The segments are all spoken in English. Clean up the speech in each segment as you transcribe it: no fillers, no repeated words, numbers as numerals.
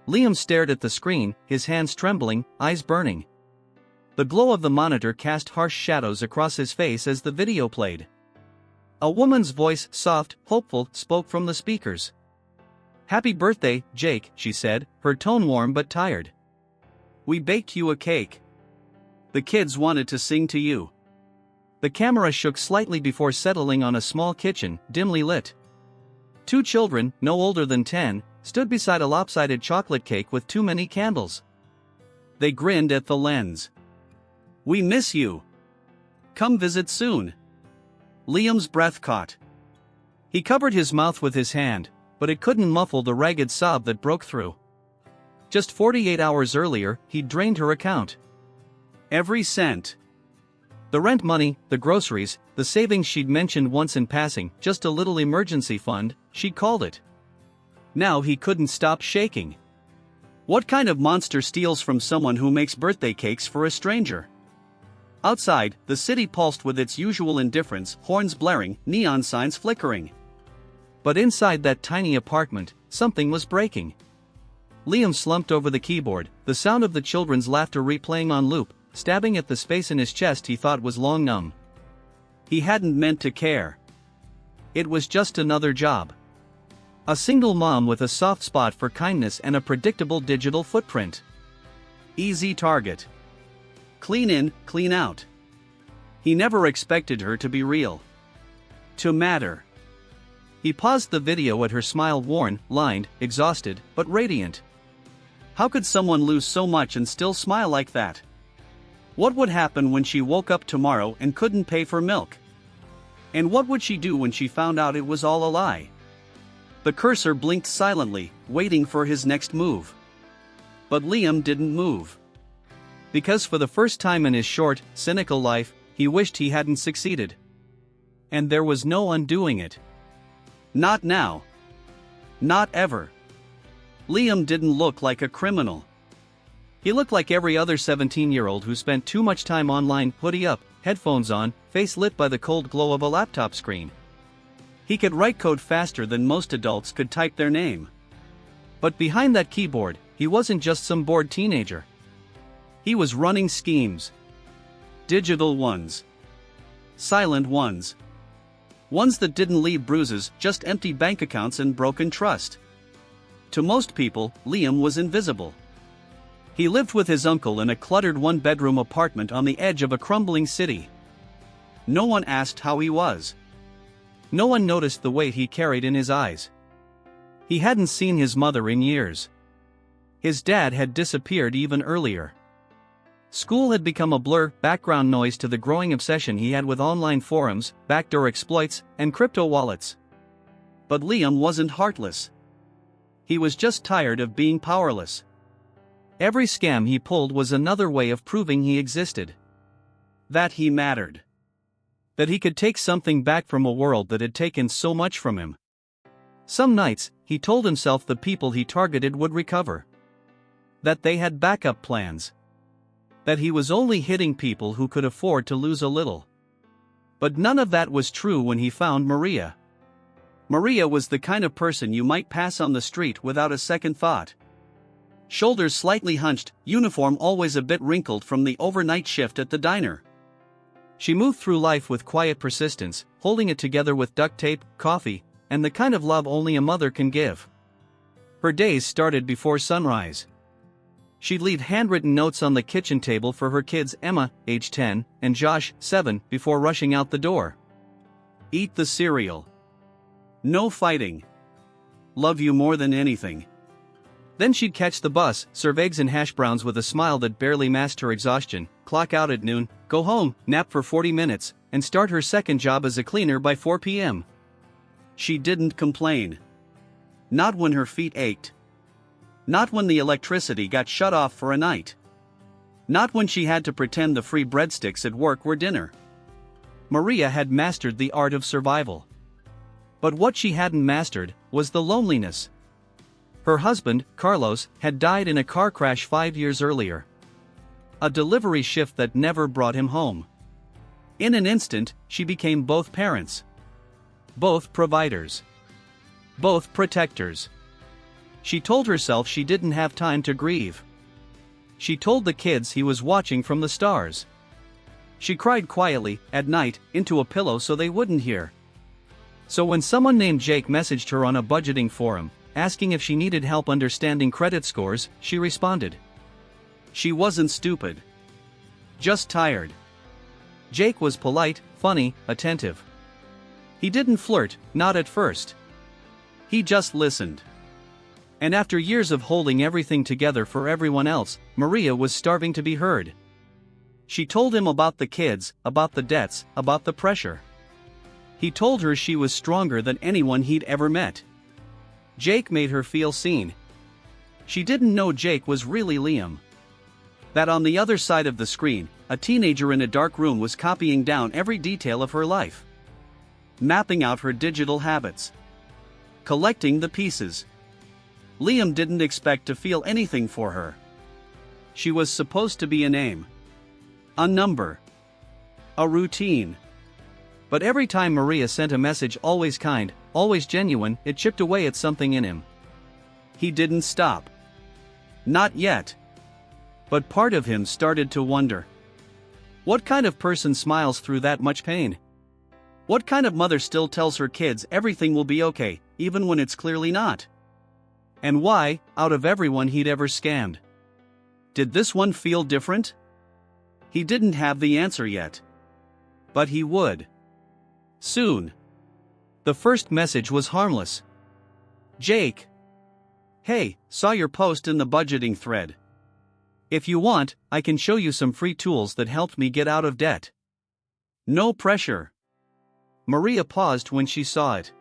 Liam stared at the screen, his hands trembling, eyes burning. The glow of the monitor cast harsh shadows across his face as the video played. A woman's voice, soft, hopeful, spoke from the speakers. "Happy birthday, Jake," she said, her tone warm but tired. "We baked you a cake. The kids wanted to sing to you." The camera shook slightly before settling on a small kitchen, dimly lit. Two children, no older than 10, stood beside a lopsided chocolate cake with too many candles. They grinned at the lens. "We miss you. Come visit soon." Liam's breath caught. He covered his mouth with his hand, but it couldn't muffle the ragged sob that broke through. Just 48 hours earlier, he'd drained her account. Every cent. The rent money, the groceries, the savings she'd mentioned once in passing, just a little emergency fund, she'd called it. Now he couldn't stop shaking. What kind of monster steals from someone who makes birthday cakes for a stranger? Outside, the city pulsed with its usual indifference, horns blaring, neon signs flickering. But inside that tiny apartment, something was breaking. Liam slumped over the keyboard, the sound of the children's laughter replaying on loop, stabbing at the space in his chest he thought was long numb. He hadn't meant to care. It was just another job. A single mom with a soft spot for kindness and a predictable digital footprint. Easy target. Clean in, clean out. He never expected her to be real. To matter. He paused the video at her smile, worn, lined, exhausted, but radiant. How could someone lose so much and still smile like that? What would happen when she woke up tomorrow and couldn't pay for milk? And what would she do when she found out it was all a lie? The cursor blinked silently, waiting for his next move. But Liam didn't move. Because for the first time in his short, cynical life, he wished he hadn't succeeded. And there was no undoing it. Not now. Not ever. Liam didn't look like a criminal. He looked like every other 17-year-old who spent too much time online, hoodie up, headphones on, face lit by the cold glow of a laptop screen. He could write code faster than most adults could type their name. But behind that keyboard, he wasn't just some bored teenager. He was running schemes. Digital ones. Silent ones. Ones that didn't leave bruises, just empty bank accounts and broken trust. To most people, Liam was invisible. He lived with his uncle in a cluttered one-bedroom apartment on the edge of a crumbling city. No one asked how he was. No one noticed the weight he carried in his eyes. He hadn't seen his mother in years. His dad had disappeared even earlier. School had become a blur, background noise to the growing obsession he had with online forums, backdoor exploits, and crypto wallets. But Liam wasn't heartless. He was just tired of being powerless. Every scam he pulled was another way of proving he existed. That he mattered. That he could take something back from a world that had taken so much from him. Some nights, he told himself the people he targeted would recover. That they had backup plans. That he was only hitting people who could afford to lose a little. But none of that was true when he found Maria. Maria was the kind of person you might pass on the street without a second thought. Shoulders slightly hunched, uniform always a bit wrinkled from the overnight shift at the diner. She moved through life with quiet persistence, holding it together with duct tape, coffee, and the kind of love only a mother can give. Her days started before sunrise. She'd leave handwritten notes on the kitchen table for her kids Emma, age 10, and Josh, 7, before rushing out the door. Eat the cereal. No fighting. Love you more than anything. Then she'd catch the bus, serve eggs and hash browns with a smile that barely masked her exhaustion, clock out at noon, go home, nap for 40 minutes, and start her second job as a cleaner by 4 p.m. She didn't complain. Not when her feet ached. Not when the electricity got shut off for a night. Not when she had to pretend the free breadsticks at work were dinner. Maria had mastered the art of survival. But what she hadn't mastered was the loneliness. Her husband, Carlos, had died in a car crash 5 years earlier. A delivery shift that never brought him home. In an instant, she became both parents. Both providers. Both protectors. She told herself she didn't have time to grieve. She told the kids he was watching from the stars. She cried quietly, at night, into a pillow so they wouldn't hear. So when someone named Jake messaged her on a budgeting forum, asking if she needed help understanding credit scores, she responded. She wasn't stupid. Just tired. Jake was polite, funny, attentive. He didn't flirt, not at first. He just listened. And after years of holding everything together for everyone else, Maria was starving to be heard. She told him about the kids, about the debts, about the pressure. He told her she was stronger than anyone he'd ever met. Jake made her feel seen. She didn't know Jake was really Liam. That on the other side of the screen, a teenager in a dark room was copying down every detail of her life. Mapping out her digital habits. Collecting the pieces. Liam didn't expect to feel anything for her. She was supposed to be a name. A number. A routine. But every time Maria sent a message always kind, always genuine, it chipped away at something in him. He didn't stop. Not yet. But part of him started to wonder. What kind of person smiles through that much pain? What kind of mother still tells her kids everything will be okay, even when it's clearly not? And why, out of everyone he'd ever scammed? Did this one feel different? He didn't have the answer yet. But he would. Soon. The first message was harmless. Jake. Hey, saw your post in the budgeting thread. If you want, I can show you some free tools that helped me get out of debt. No pressure. Maria paused when she saw it.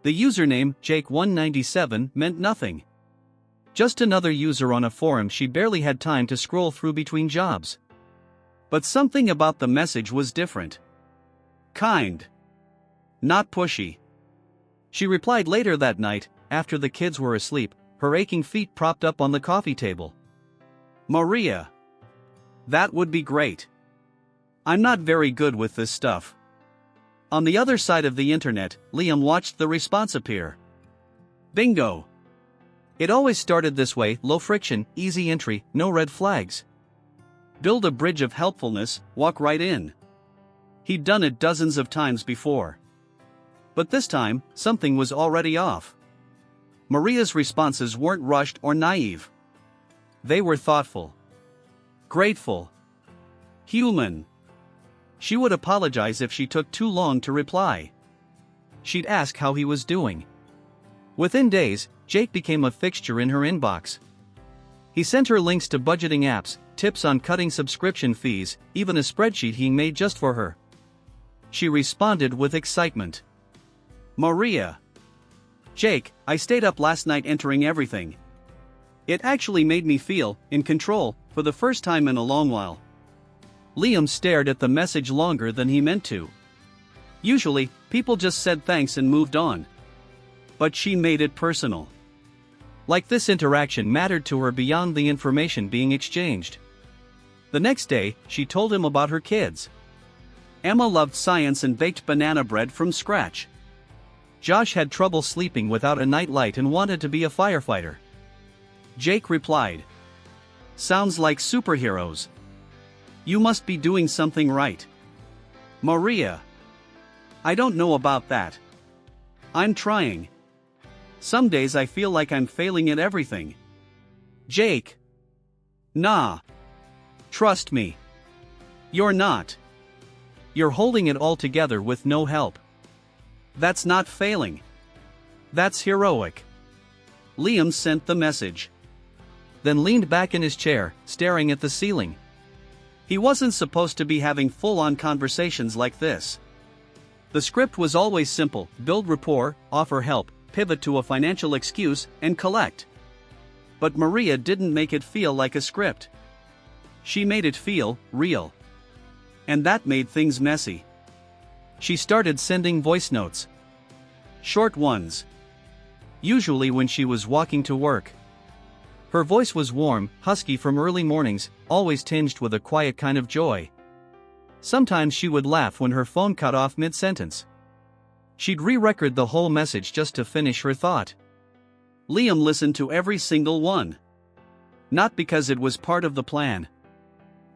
The username, Jake197, meant nothing. Just another user on a forum she barely had time to scroll through between jobs. But something about the message was different. Kind. Not pushy. She replied later that night, after the kids were asleep, her aching feet propped up on the coffee table. Maria. That would be great. I'm not very good with this stuff. On the other side of the internet, Liam watched the response appear. Bingo. It always started this way, low friction, easy entry, no red flags. Build a bridge of helpfulness, walk right in. He'd done it dozens of times before. But this time, something was already off. Maria's responses weren't rushed or naive. They were thoughtful. Grateful. Human. She would apologize if she took too long to reply. She'd ask how he was doing. Within days, Jake became a fixture in her inbox. He sent her links to budgeting apps, tips on cutting subscription fees, even a spreadsheet he made just for her. She responded with excitement. Maria. Jake, I stayed up last night entering everything. It actually made me feel in control for the first time in a long while. Liam stared at the message longer than he meant to. Usually, people just said thanks and moved on. But she made it personal. Like this interaction mattered to her beyond the information being exchanged. The next day, she told him about her kids. Emma loved science and baked banana bread from scratch. Josh had trouble sleeping without a nightlight and wanted to be a firefighter. Jake replied. Sounds like superheroes. You must be doing something right. Maria. I don't know about that. I'm trying. Some days I feel like I'm failing at everything. Jake. Nah. Trust me. You're not. You're holding it all together with no help. That's not failing. That's heroic. Liam sent the message. Then leaned back in his chair, staring at the ceiling. He wasn't supposed to be having full-on conversations like this. The script was always simple: build rapport, offer help, pivot to a financial excuse, and collect. But Maria didn't make it feel like a script. She made it feel real. And that made things messy. She started sending voice notes. Short ones. Usually when she was walking to work. Her voice was warm, husky from early mornings, always tinged with a quiet kind of joy. Sometimes she would laugh when her phone cut off mid-sentence. She'd re-record the whole message just to finish her thought. Liam listened to every single one. Not because it was part of the plan,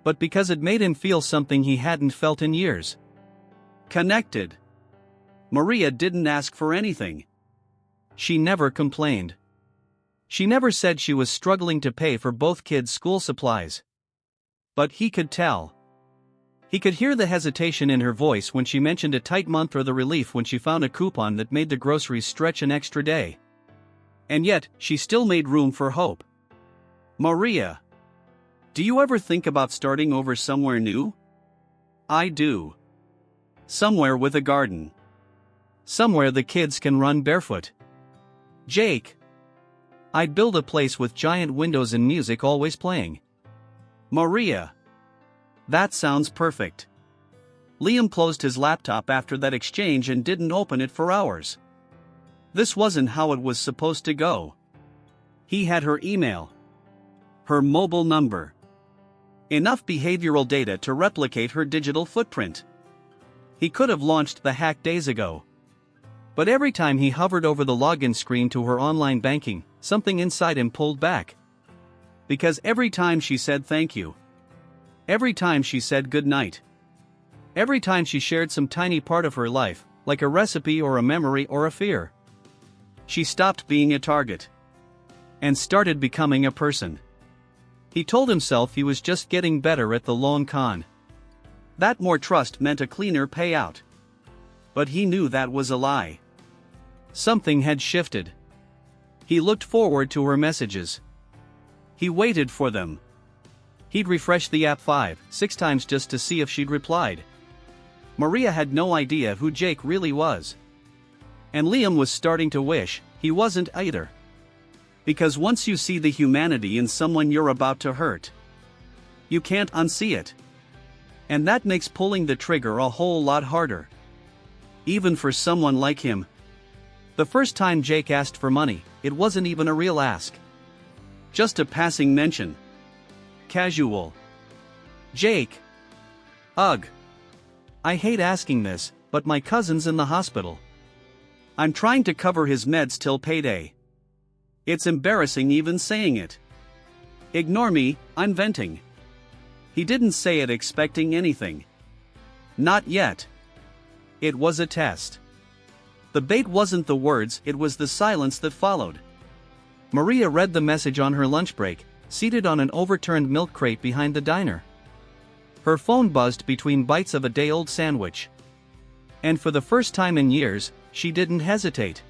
but because it made him feel something he hadn't felt in years. Connected. Maria didn't ask for anything. She never complained. She never said she was struggling to pay for both kids' school supplies. But he could tell. He could hear the hesitation in her voice when she mentioned a tight month or the relief when she found a coupon that made the groceries stretch an extra day. And yet, she still made room for hope. Maria. Do you ever think about starting over somewhere new? I do. Somewhere with a garden. Somewhere the kids can run barefoot. Jake. I'd build a place with giant windows and music always playing. Maria. That sounds perfect. Liam closed his laptop after that exchange and didn't open it for hours. This wasn't how it was supposed to go. He had her email. Her mobile number. Enough behavioral data to replicate her digital footprint. He could have launched the hack days ago. But every time he hovered over the login screen to her online banking, something inside him pulled back. Because every time she said thank you, every time she said good night, every time she shared some tiny part of her life, like a recipe or a memory or a fear, she stopped being a target and started becoming a person. He told himself he was just getting better at the long con. That more trust meant a cleaner payout. But he knew that was a lie. Something had shifted. He looked forward to her messages. He waited for them. He'd refresh the app 5-6 times just to see if she'd replied. Maria had no idea who Jake really was. And Liam was starting to wish he wasn't either. Because once you see the humanity in someone you're about to hurt, you can't unsee it. And that makes pulling the trigger a whole lot harder. Even for someone like him. The first time Jake asked for money, it wasn't even a real ask. Just a passing mention. Casual. Jake. Ugh. I hate asking this, but my cousin's in the hospital. I'm trying to cover his meds till payday. It's embarrassing even saying it. Ignore me, I'm venting. He didn't say it expecting anything. Not yet. It was a test. The bait wasn't the words, it was the silence that followed. Maria read the message on her lunch break, seated on an overturned milk crate behind the diner. Her phone buzzed between bites of a day-old sandwich. And for the first time in years, she didn't hesitate.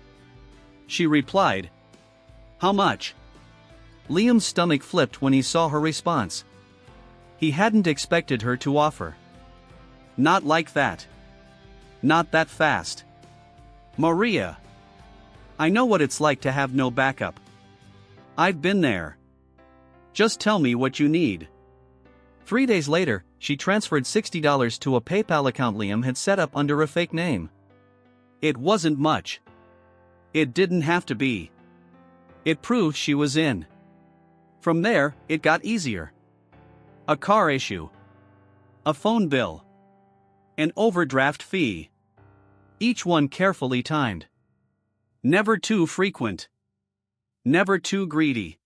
She replied, "How much?" Liam's stomach flipped when he saw her response. He hadn't expected her to offer. Not like that. Not that fast. Maria. I know what it's like to have no backup. I've been there. Just tell me what you need. 3 days later, she transferred $60 to a PayPal account Liam had set up under a fake name. It wasn't much. It didn't have to be. It proved she was in. From there, it got easier. A car issue. A phone bill. An overdraft fee. Each one carefully timed. Never too frequent. Never too greedy.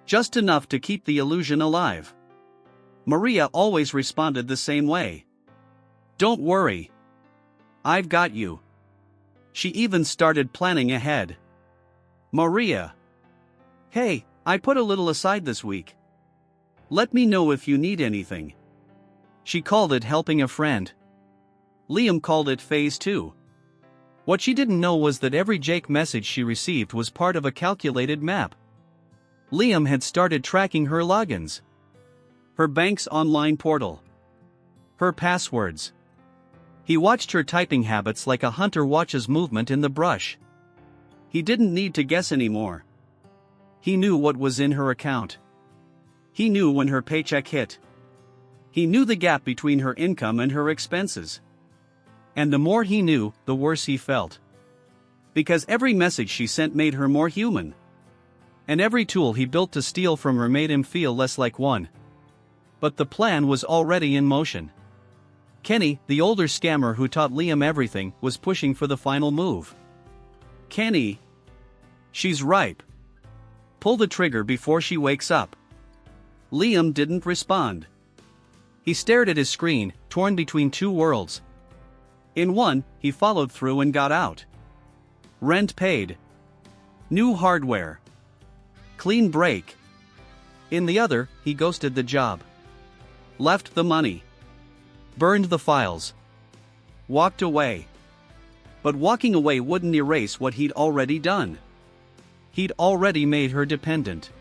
Just enough to keep the illusion alive. Maria always responded the same way. Don't worry. I've got you. She even started planning ahead. Maria. Hey, I put a little aside this week. Let me know if you need anything. She called it helping a friend. Liam called it phase 2. What she didn't know was that every Jake message she received was part of a calculated map. Liam had started tracking her logins. Her bank's online portal. Her passwords. He watched her typing habits like a hunter watches movement in the brush. He didn't need to guess anymore. He knew what was in her account. He knew when her paycheck hit. He knew the gap between her income and her expenses. And the more he knew, the worse he felt. Because every message she sent made her more human. And every tool he built to steal from her made him feel less like one. But the plan was already in motion. Kenny, the older scammer who taught Liam everything, was pushing for the final move. Kenny. She's ripe. pull the trigger before she wakes up." Liam didn't respond. He stared at his screen, torn between two worlds. In one, he followed through and got out. Rent paid. New hardware. Clean break. In the other, he ghosted the job. Left the money. Burned the files. Walked away. But walking away wouldn't erase what he'd already done. He'd already made her dependent.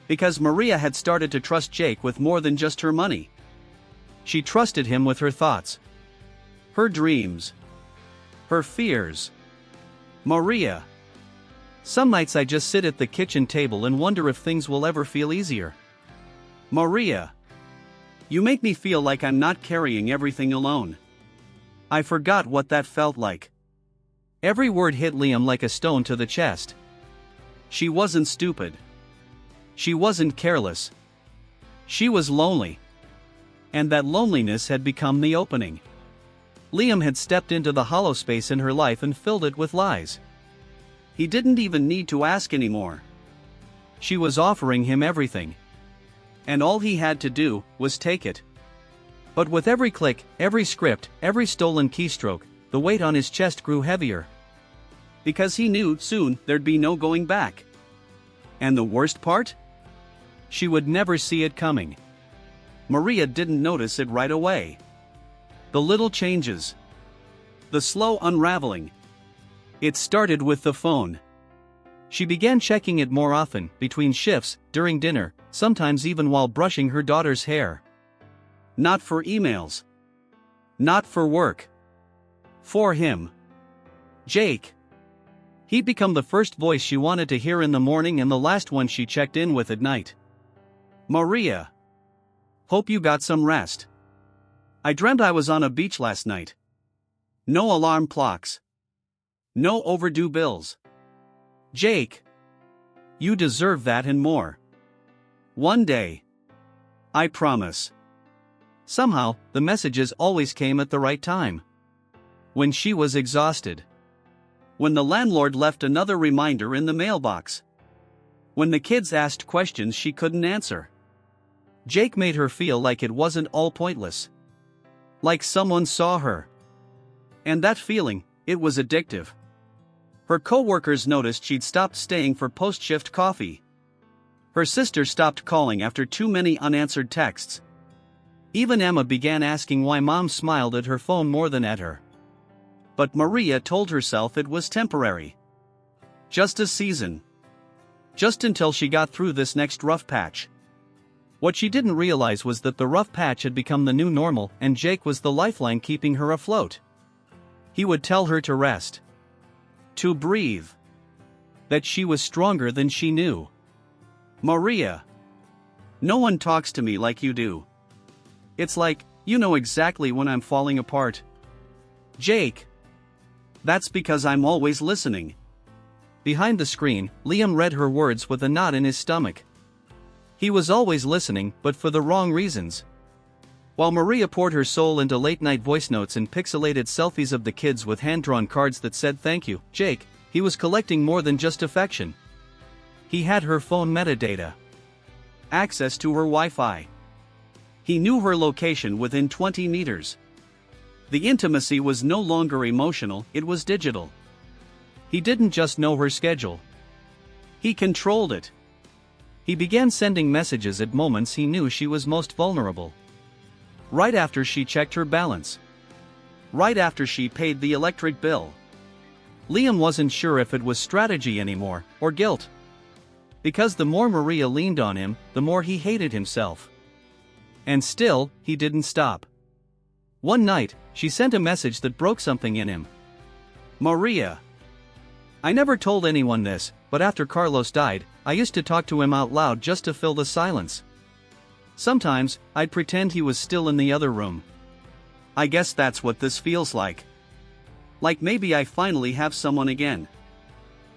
Because Maria had started to trust Jake with more than just her money. She trusted him with her thoughts. Her dreams. Her fears. Maria. "Some nights I just sit at the kitchen table and wonder if things will ever feel easier. Maria. You make me feel like I'm not carrying everything alone." I forgot what that felt like. Every word hit Liam like a stone to the chest. She wasn't stupid. She wasn't careless. She was lonely. And that loneliness had become the opening. Liam had stepped into the hollow space in her life and filled it with lies. He didn't even need to ask anymore. She was offering him everything. And all he had to do was take it. But with every click, every script, every stolen keystroke, the weight on his chest grew heavier. Because he knew soon there'd be no going back. And the worst part? She would never see it coming. Maria didn't notice it right away. The little changes. The slow unraveling. It started with the phone. She began checking it more often, between shifts, during dinner, sometimes even while brushing her daughter's hair. Not for emails. Not for work. For him. Jake. He'd become the first voice she wanted to hear in the morning and the last one she checked in with at night. "Maria. Hope you got some rest. I dreamt I was on a beach last night. No alarm clocks. No overdue bills. Jake. You deserve that and more. One day. I promise." Somehow, the messages always came at the right time. When she was exhausted. When the landlord left another reminder in the mailbox. When the kids asked questions she couldn't answer. Jake made her feel like it wasn't all pointless. Like someone saw her. And that feeling, it was addictive. Her co-workers noticed she'd stopped staying for post-shift coffee. Her sister stopped calling after too many unanswered texts. Even Emma began asking why Mom smiled at her phone more than at her. But Maria told herself it was temporary. Just a season. Just until she got through this next rough patch. What she didn't realize was that the rough patch had become the new normal and Jake was the lifeline keeping her afloat. He would tell her to rest. To breathe. That she was stronger than she knew. "Maria. No one talks to me like you do. It's like, you know exactly when I'm falling apart. Jake. That's because I'm always listening." Behind the screen, Liam read her words with a knot in his stomach. He was always listening, but for the wrong reasons. While Maria poured her soul into late-night voice notes and pixelated selfies of the kids with hand-drawn cards that said thank you, Jake, he was collecting more than just affection. He had her phone metadata. Access to her Wi-Fi. He knew her location within 20 meters. The intimacy was no longer emotional, it was digital. He didn't just know her schedule. He controlled it. He began sending messages at moments he knew she was most vulnerable. Right after she checked her balance. Right after she paid the electric bill. Liam wasn't sure if it was strategy anymore, or guilt. Because the more Maria leaned on him, the more he hated himself. And still, he didn't stop. One night, she sent a message that broke something in him. "Maria. I never told anyone this, but after Carlos died, I used to talk to him out loud just to fill the silence. Sometimes, I'd pretend he was still in the other room. I guess that's what this feels like. Like maybe I finally have someone again."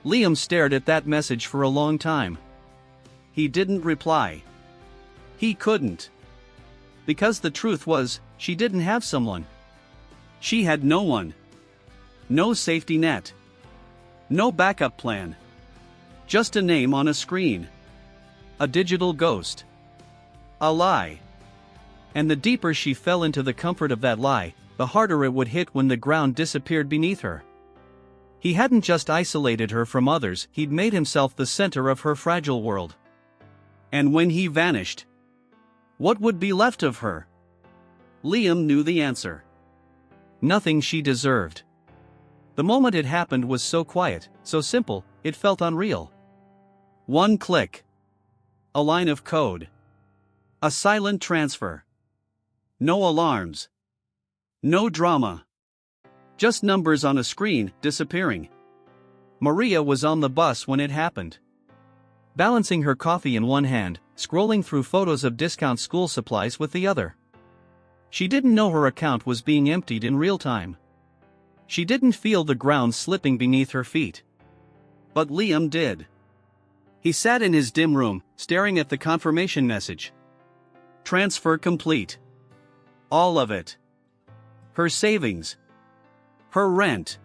Liam stared at that message for a long time. He didn't reply. He couldn't. Because the truth was, she didn't have someone. She had no one. No safety net. No backup plan. Just a name on a screen. A digital ghost. A lie. And the deeper she fell into the comfort of that lie, the harder it would hit when the ground disappeared beneath her. He hadn't just isolated her from others, he'd made himself the center of her fragile world. And when he vanished, what would be left of her? Liam knew the answer. Nothing she deserved. The moment it happened was so quiet, so simple, it felt unreal. One click. A line of code. A silent transfer. No alarms. No drama. Just numbers on a screen, disappearing. Maria was on the bus when it happened. Balancing her coffee in one hand, scrolling through photos of discount school supplies with the other. She didn't know her account was being emptied in real time. She didn't feel the ground slipping beneath her feet. But Liam did. He sat in his dim room, staring at the confirmation message. Transfer complete. All of it. Her savings. Her rent.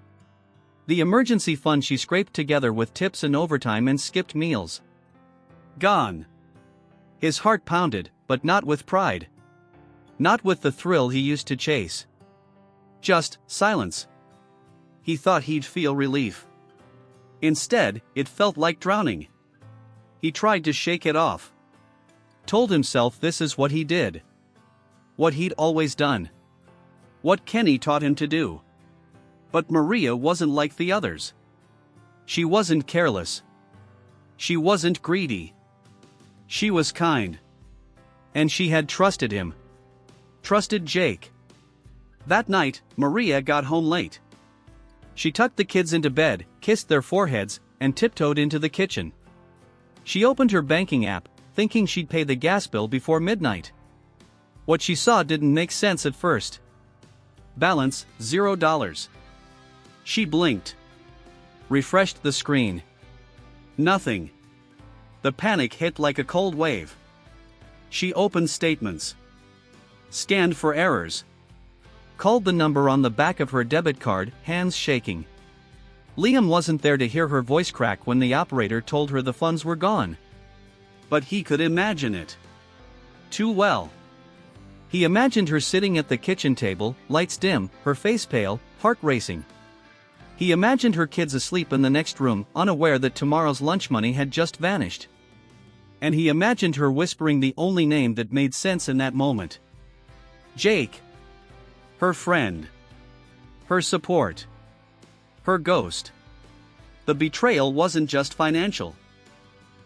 The emergency fund she scraped together with tips and overtime and skipped meals. Gone. His heart pounded, but not with pride. Not with the thrill he used to chase. Just silence. He thought he'd feel relief. Instead, it felt like drowning. He tried to shake it off. Told himself this is what he did. What he'd always done. What Kenny taught him to do. But Maria wasn't like the others. She wasn't careless. She wasn't greedy. She was kind. And she had trusted him. Trusted Jake. That night, Maria got home late. She tucked the kids into bed, kissed their foreheads, and tiptoed into the kitchen. She opened her banking app, thinking she'd pay the gas bill before midnight. What she saw didn't make sense at first. Balance, $0. She blinked. Refreshed the screen. Nothing. The panic hit like a cold wave. She opened statements. Scanned for errors. Called the number on the back of her debit card, hands shaking. Liam wasn't there to hear her voice crack when the operator told her the funds were gone. But he could imagine it. Too well. He imagined her sitting at the kitchen table, lights dim, her face pale, heart racing. He imagined her kids asleep in the next room, unaware that tomorrow's lunch money had just vanished. And he imagined her whispering the only name that made sense in that moment. Jake. Her friend. Her support. Her ghost. The betrayal wasn't just financial.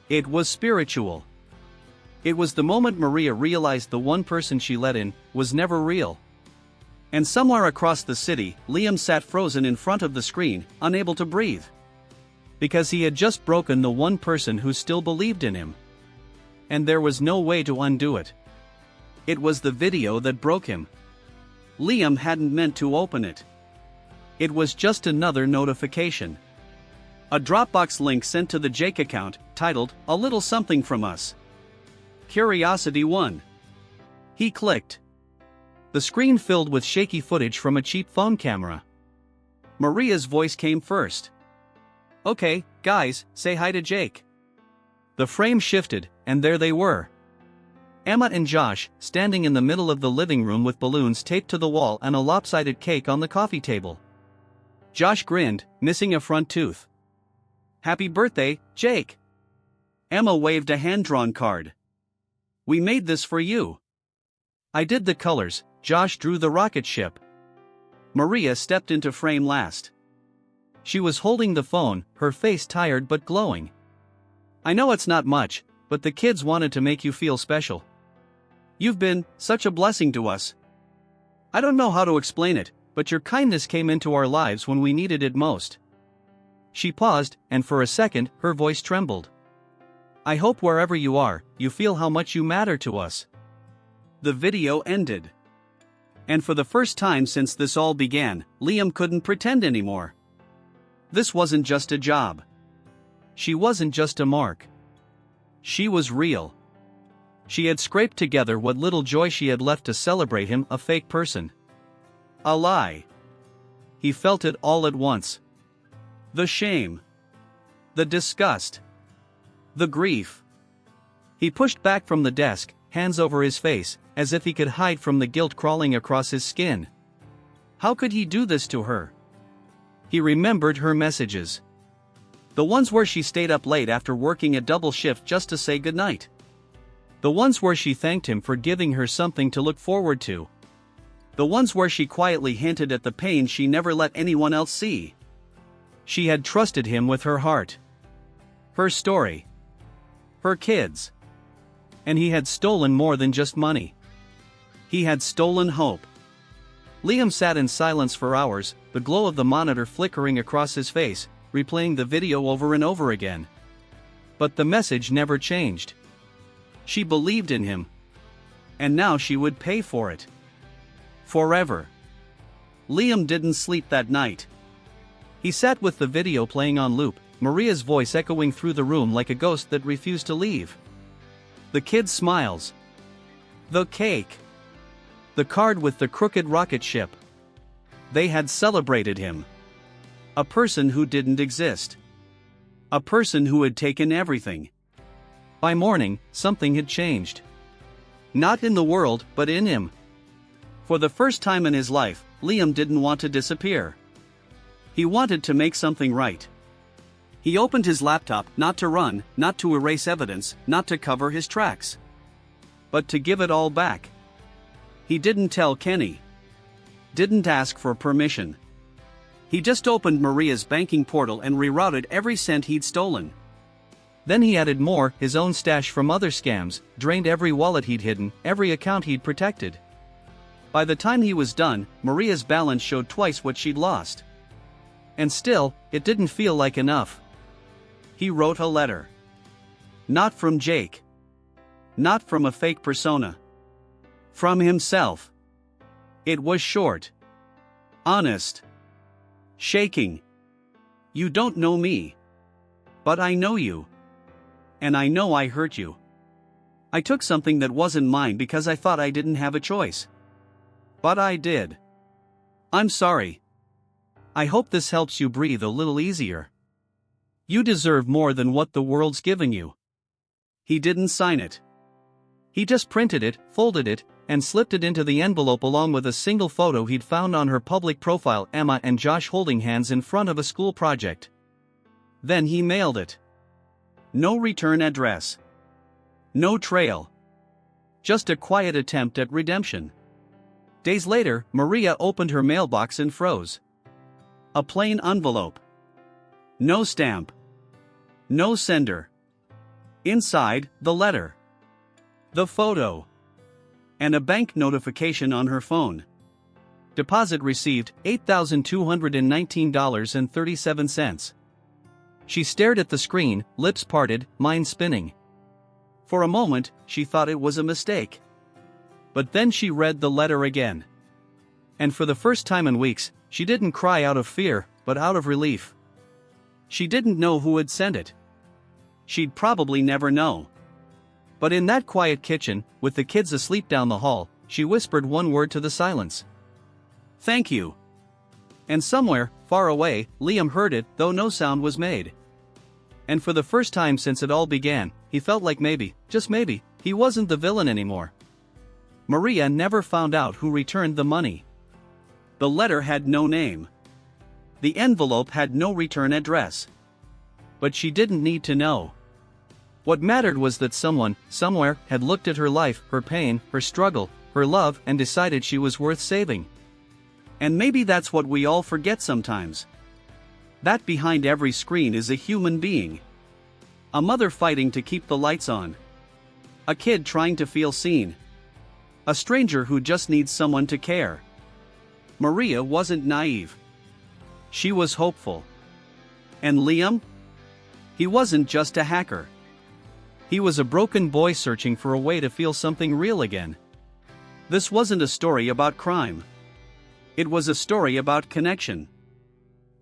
It was spiritual. It was the moment Maria realized the one person she let in was never real. And somewhere across the city, Liam sat frozen in front of the screen, unable to breathe. Because he had just broken the one person who still believed in him. And there was no way to undo it. It was the video that broke him. Liam hadn't meant to open it. It was just another notification. A Dropbox link sent to the Jake account, titled, "A Little Something from Us." Curiosity won. He clicked. The screen filled with shaky footage from a cheap phone camera. Maria's voice came first. "Okay, guys, say hi to Jake." The frame shifted, and there they were. Emma and Josh, standing in the middle of the living room with balloons taped to the wall and a lopsided cake on the coffee table. Josh grinned, missing a front tooth. "Happy birthday, Jake." Emma waved a hand-drawn card. "We made this for you." "I did the colors," Josh drew the rocket ship. Maria stepped into frame last. She was holding the phone, her face tired but glowing. "I know it's not much, but the kids wanted to make you feel special. You've been such a blessing to us. I don't know how to explain it, but your kindness came into our lives when we needed it most." She paused, and for a second, her voice trembled. "I hope wherever you are, you feel how much you matter to us." The video ended. And for the first time since this all began, Liam couldn't pretend anymore. This wasn't just a job. She wasn't just a mark. She was real. She had scraped together what little joy she had left to celebrate him, a fake person. A lie. He felt it all at once. The shame. The disgust. The grief. He pushed back from the desk, hands over his face, as if he could hide from the guilt crawling across his skin. How could he do this to her? He remembered her messages. The ones where she stayed up late after working a double shift just to say goodnight. The ones where she thanked him for giving her something to look forward to. The ones where she quietly hinted at the pain she never let anyone else see. She had trusted him with her heart. Her story. Her kids. And he had stolen more than just money. He had stolen hope. Liam sat in silence for hours, the glow of the monitor flickering across his face, replaying the video over and over again. But the message never changed. She believed in him. And now she would pay for it. Forever. Liam didn't sleep that night. He sat with the video playing on loop, Maria's voice echoing through the room like a ghost that refused to leave. The kids' smiles. The cake. The card with the crooked rocket ship. They had celebrated him. A person who didn't exist. A person who had taken everything. By morning, something had changed. Not in the world, but in him. For the first time in his life, Liam didn't want to disappear. He wanted to make something right. He opened his laptop, not to run, not to erase evidence, not to cover his tracks. But to give it all back. He didn't tell Kenny. Didn't ask for permission. He just opened Maria's banking portal and rerouted every cent he'd stolen. Then he added more, his own stash from other scams, drained every wallet he'd hidden, every account he'd protected. By the time he was done, Maria's balance showed twice what she'd lost. And still, it didn't feel like enough. He wrote a letter. Not from Jake. Not from a fake persona. From himself. It was short. Honest. Shaking. You don't know me. But I know you. And I know I hurt you. I took something that wasn't mine because I thought I didn't have a choice. But I did. I'm sorry. I hope this helps you breathe a little easier. You deserve more than what the world's giving you. He didn't sign it. He just printed it, folded it, and slipped it into the envelope along with a single photo he'd found on her public profile, Emma and Josh holding hands in front of a school project. Then he mailed it. No return address. No trail. Just a quiet attempt at redemption. Days later, Maria opened her mailbox and froze. A plain envelope. No stamp. No sender. Inside, the letter. The photo. And a bank notification on her phone. Deposit received, $8,219.37. She stared at the screen, lips parted, mind spinning. For a moment, she thought it was a mistake. But then she read the letter again. And for the first time in weeks, she didn't cry out of fear, but out of relief. She didn't know who had sent it. She'd probably never know. But in that quiet kitchen, with the kids asleep down the hall, she whispered one word to the silence. Thank you. And somewhere, far away, Liam heard it, though no sound was made. And for the first time since it all began, he felt like maybe, just maybe, he wasn't the villain anymore. Maria never found out who returned the money. The letter had no name. The envelope had no return address. But she didn't need to know. What mattered was that someone, somewhere, had looked at her life, her pain, her struggle, her love, and decided she was worth saving. And maybe that's what we all forget sometimes. That behind every screen is a human being. A mother fighting to keep the lights on. A kid trying to feel seen. A stranger who just needs someone to care. Maria wasn't naive. She was hopeful. And Liam? He wasn't just a hacker. He was a broken boy searching for a way to feel something real again. This wasn't a story about crime. It was a story about connection.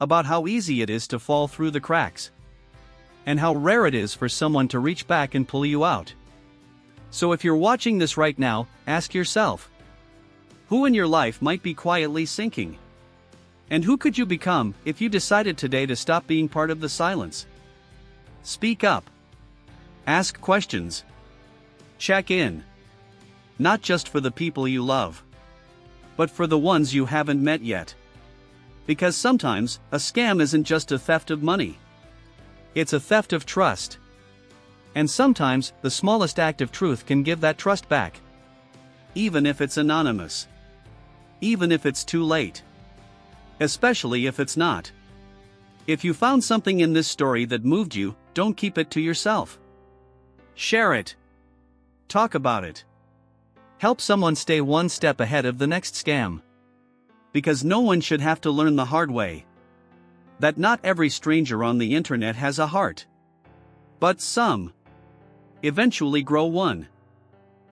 About how easy it is to fall through the cracks. And how rare it is for someone to reach back and pull you out. So if you're watching this right now, ask yourself, who in your life might be quietly sinking? And who could you become if you decided today to stop being part of the silence? Speak up. Ask questions. Check in. Not just for the people you love, but for the ones you haven't met yet. Because sometimes, a scam isn't just a theft of money. It's a theft of trust. And sometimes, the smallest act of truth can give that trust back. Even if it's anonymous. Even if it's too late. Especially if it's not. If you found something in this story that moved you, don't keep it to yourself. Share it. Talk about it. Help someone stay one step ahead of the next scam. Because no one should have to learn the hard way that not every stranger on the internet has a heart. But some eventually grow one.